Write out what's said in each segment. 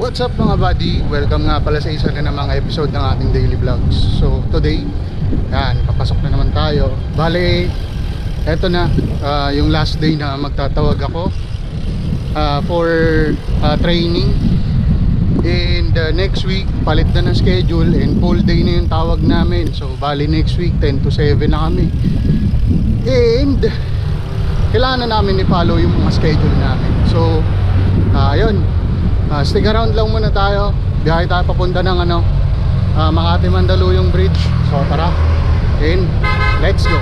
What's up mga buddy? Welcome nga pala sa isa na namang episode ng ating daily vlogs. So today, yan, papasok na naman tayo. Bale, eto na, yung last day na magtatawag ako for training. And next week, palit na ng schedule and full day na yung tawag namin. So bale next week, 10 to 7 na kami. And kailangan na namin i-follow yung mga schedule namin. So ayun, stick around lang muna tayo. Biyahe tayo papunta ng Makati Mandaluyong Bridge. So tara, and let's go.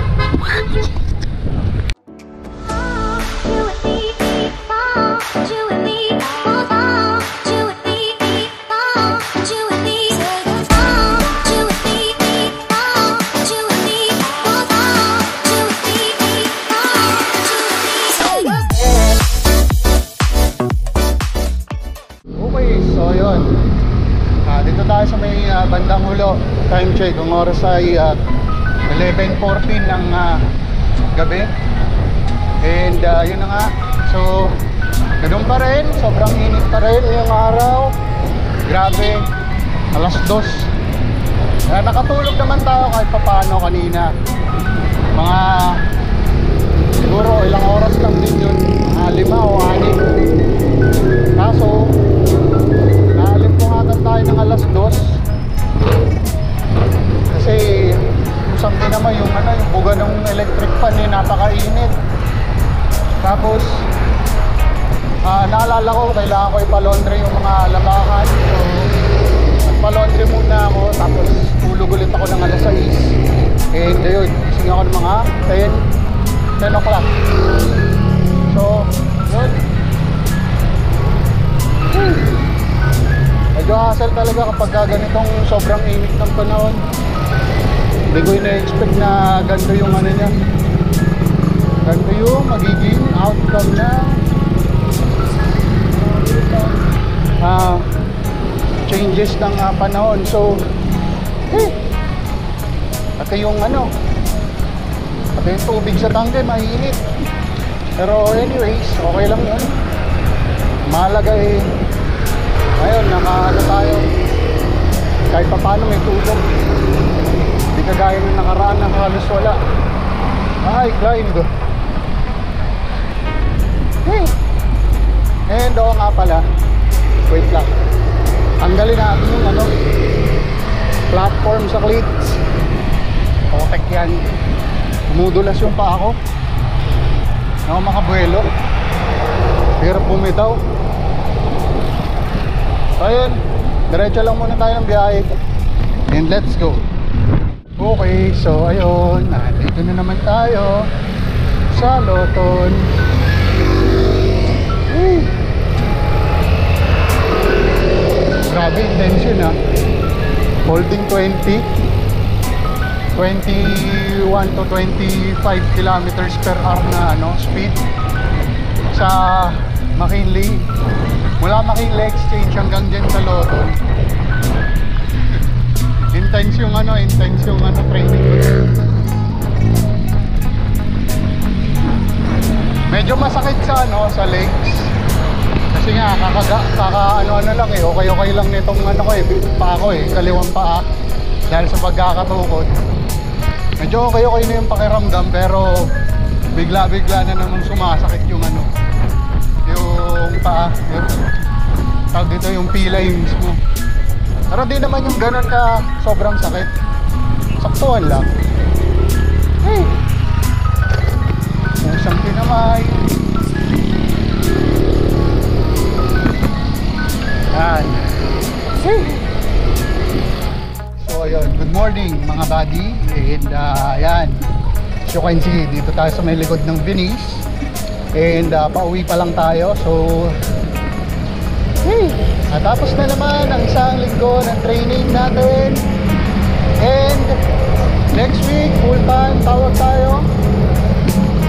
Dito tayo sa may bandang hulo. Time check, ang oras ay 11:14 ng gabi. And yun na nga. So ganun pa rin, sobrang init pa rin yung araw. Grabe, alas 2. Nakatulog naman tayo kahit papaano kanina. Mga siguro ilang oras lang din yun, 5 o 6. Kaso naalimpungan tayo ng alas 2 kasi something naman yung buga ng electric fan napakainit. Tapos naalala ko kailangan ko ipalondre yung mga labahan, so nagpalondre muna ako, tapos tulog ulit ako ng alas 6. And ayun, gising ako ng mga 10 o'clock. So yun, medyo hassle talaga kapag ganitong sobrang init ng panahon. Hindi ko ina-expect na ganito yung niya. Ganito yung magiging outcome na changes ng panahon. So pati yung pati yung tubig sa tangke mainit. Pero anyways, okay lang yun. Mahalaga ngayon, tayo. Kahit pa paano may tulog. Hindi kagaya ng nakaraan na halos wala. Ay, grind. And nga pala, wait lang, tanggalin natin yung platform sa cleats. Otek yan. Umudulas yung paa ko. Hindi ako makabuelo. Hirap bumitaw. Ayun, diretso lang muna tayo ng biyahe. And let's go. Okay, so ayun, dito na naman tayo sa Loton. Grabe, intention holding 21 to 25 kilometers per hour na speed sa McKinley. Mula McKinley Exchange hanggang dyan sa Loton. Intense yung training ko. Medyo masakit sa sa legs. Kasi nga lang okay lang nitong paa ko kaliwang paa dahil sa pagkakatukod. Medyo okay na yung pakiramdam, pero bigla na namang sumasakit yung yung paa. Tawag dito yung pilay mismo. Pero di naman yung ganun ka sobrang sakit. Saktuhan lang. Pusang pinamay. Yan. So ayun, good morning mga buddy. And yan, as you can see, dito tayo sa may likod ng Venice. And pauwi pa lang tayo. So tapos na naman ang isang linggo ng training natin. And next week full time tawag tayo.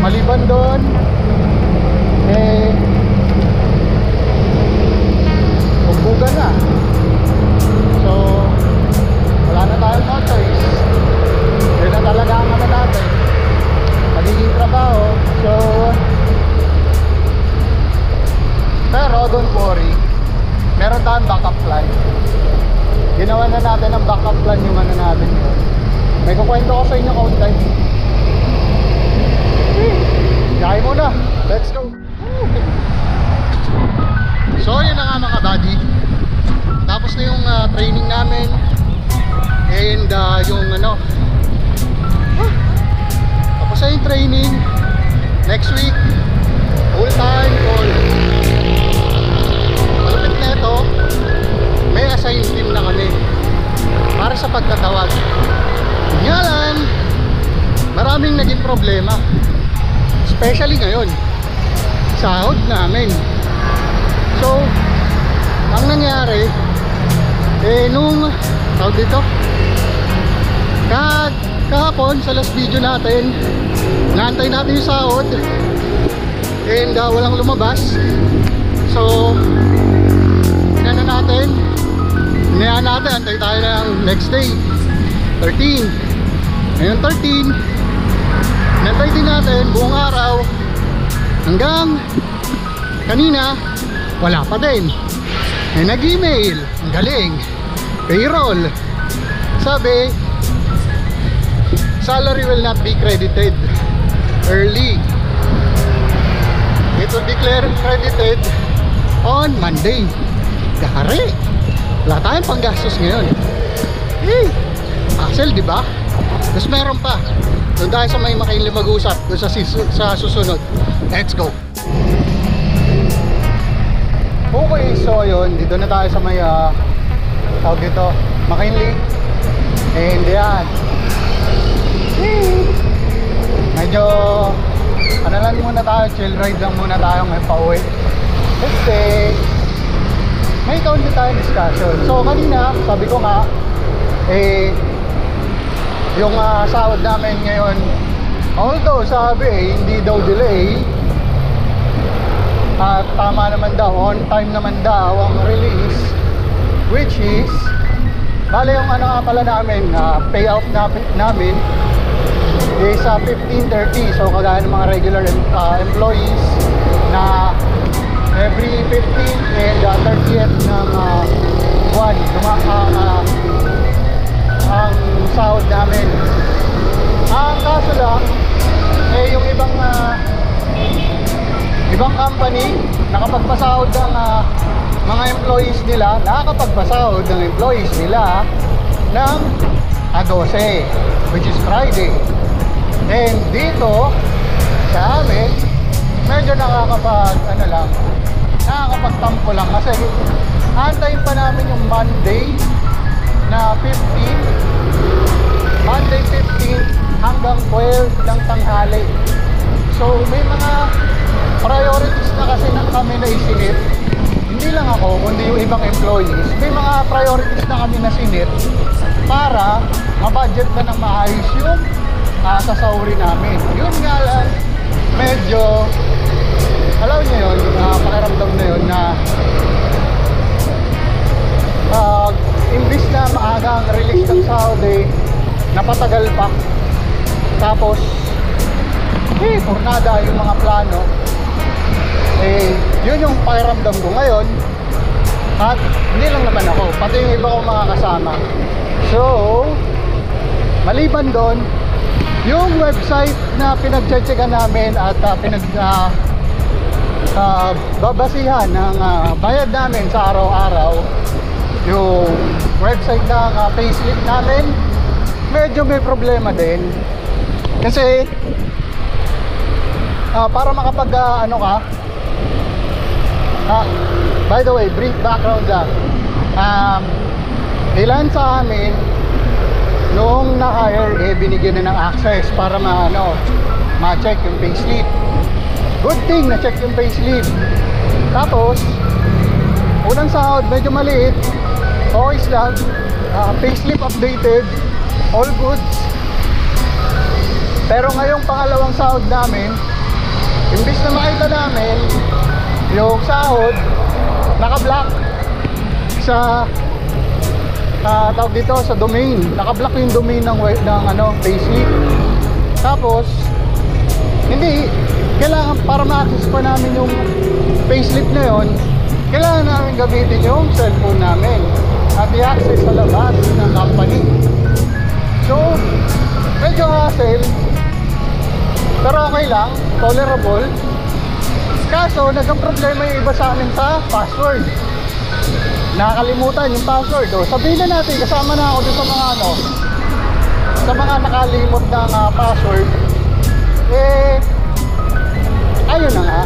Maliban doon bugbuga na. So wala na tayong no choice. Yun na talaga ang natin, magiging trabaho. So pero don't worry, meron tayong backup plan. Ginawa na natin ang backup plan yung ano natin yun. May kukwento ko sa inyo kaunti. Kaya muna, let's go. So yun na nga mga buddy. Tapos na yung training namin. And yung ano, tapos na yung training. Next week, full time call. Malapit na ito, may assigned team na kami para sa pagtatawag. Nga lang, maraming naging problema, especially ngayon, sahod namin. So, ang nangyari, nung tawag dito, kahapon sa last video natin, naantay natin yung sahod and walang lumabas. So inano natin, hinayaan natin, antay tayo ng next day 13. Ngayon 13, nantay din natin buong araw hanggang kanina, wala pa din. Nag-email, ang galing, payroll, sabi salary will not be credited early. It will be credited on Monday. Gari, wala tayong panggastos ngayon. Hassle, di ba? Tapos meron pa. Doon tayo sa may makainli mag-usap doon sa susunod. Let's go. Okay, so yun, dito na tayo sa may tawag dito, Makainli. And yan, medyo ano lang muna tayo, chill ride lang muna tayo ngayon pa uwi kasi may kaunti tayong discussion. So kanina sabi ko nga yung sahod namin ngayon, although sabi hindi daw delay at tama naman daw, on time naman daw ang release, which is bale yung ano nga pala namin, payout namin is 15:30. So kagaya ng mga regular employees na every 15th and 30th ng buwan ang sahod namin. Ang kaso lang yung ibang company nakapagpasahod ng mga employees nila, nakakapagpasahod ng employees nila ng 12, which is Friday. And dito sa amin, medyo nakakapagtampo lang kasi antayin pa namin yung Monday na 15 hanggang 12 ng tanghali. So may mga priorities na kasi kami na isinit. Hindi lang ako, kundi yung ibang employees. May mga priorities na kami na sinit para ma-budget na ng maayos yung sasahurin namin. Yun nga lang, medyo alam niyo yun, pakiramdam na yun na imbis na maaga ang release ng sahod napatagal pa. Tapos pornada yung mga plano. Yun yung pakiramdam ko ngayon. At hindi lang naman ako, pati yung iba kong mga kasama. So maliban doon, yung website na pinag-checkan namin at babasihan ng bayad namin sa araw-araw, yung website ng payslip namin, medyo may problema din. Kasi para makapag by the way, brief background lang. Ilan sa amin nung na-hire, binigyan na ng access para ma-check yung payslip. Good thing na-check yung payslip. Tapos unang sahod medyo maliit, okay lang, payslip updated, all goods. Pero ngayong pangalawang sahod namin, imbis na makita namin yung sahod, naka-block sa tawag dito sa domain. Naka-block yung domain ng payslip. Tapos hindi kailangan, para ma-access pa namin yung payslip na yon, kailangan namin gamitin yung cellphone namin at i-access sa labas ng company. So, medyo hassle, pero okay lang, tolerable. Kaso, nagka-problema yung iba sa amin sa password. Nakakalimutan yung password. O, sabihin na natin, kasama na ako dun sa mga sa mga nakalimot ng password. Ayun na nga,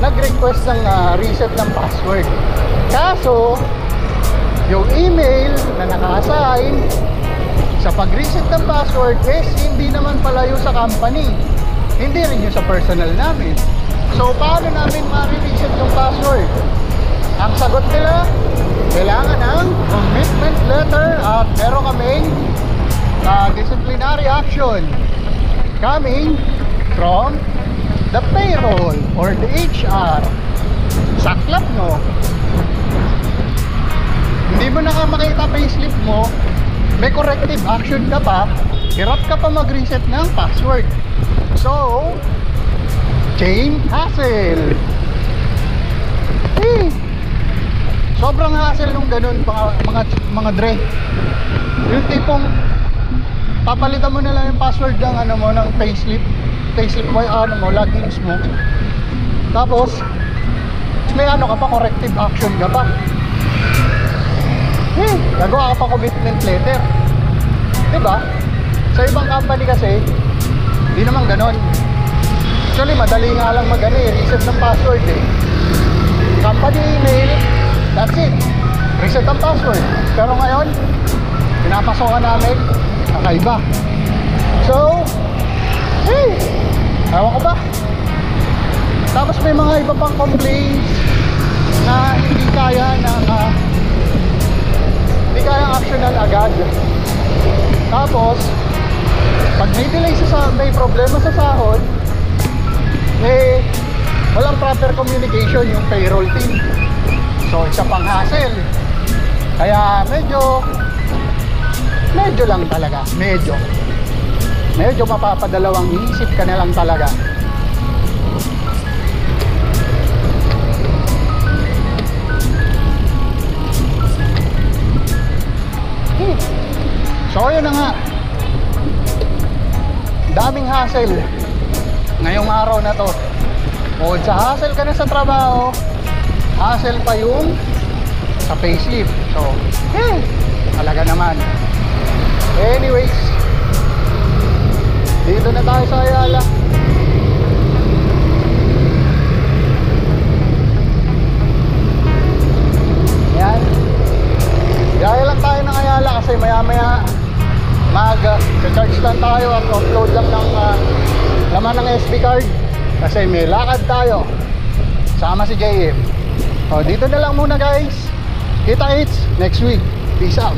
nag-request ng reset ng password. Kaso, yung email na naka-assign sa pag-reset ng password hindi naman pala yung sa company, hindi rin yung sa personal namin. So paano namin ma-reset yung password? Ang sagot nila, kailangan ng commitment letter at meron kaming disciplinary action coming from the payroll or the HR. Saklap, no? Hindi mo na makita payslip mo, may corrective action ka pa, hirap ka pa mag-reset ng password. So, chain hassle. Sobrang hassle nung ganun, mga dre. Yung tipong papalitan mo na lang yung password ng ng payslip mo, logins mo. Tapos may ka pa, corrective action ka pa. Gagawa ka pa commitment letter. Diba? Sa ibang company kasi hindi naman ganon. Actually, madali nga lang reset ng password company email, that's it, reset ang password. Pero ngayon, pinapasokan namin kakaiba. So, ewan ko ba. Tapos may mga iba pang complaints na hindi kaya actional agad. Tapos pag may delay may problema sa sahod, walang proper communication yung payroll team. So isa pang hassle. Kaya medyo lang talaga, medyo mapapadalawang isip ka na lang talaga. So yun na nga, daming hassle ngayong araw na to. Bukod sa hassle ka na sa trabaho, hassle pa yung sa payslip. So talaga naman. Anyways, dito na tayo sa Ayala. Yan, gaya lang tayo ng Ayala kasi maya mag-charge lang tayo at upload lang ng laman ng SD card kasi may lakad tayo sama si JM. Dito na lang muna guys, kita-kits next week. Peace out.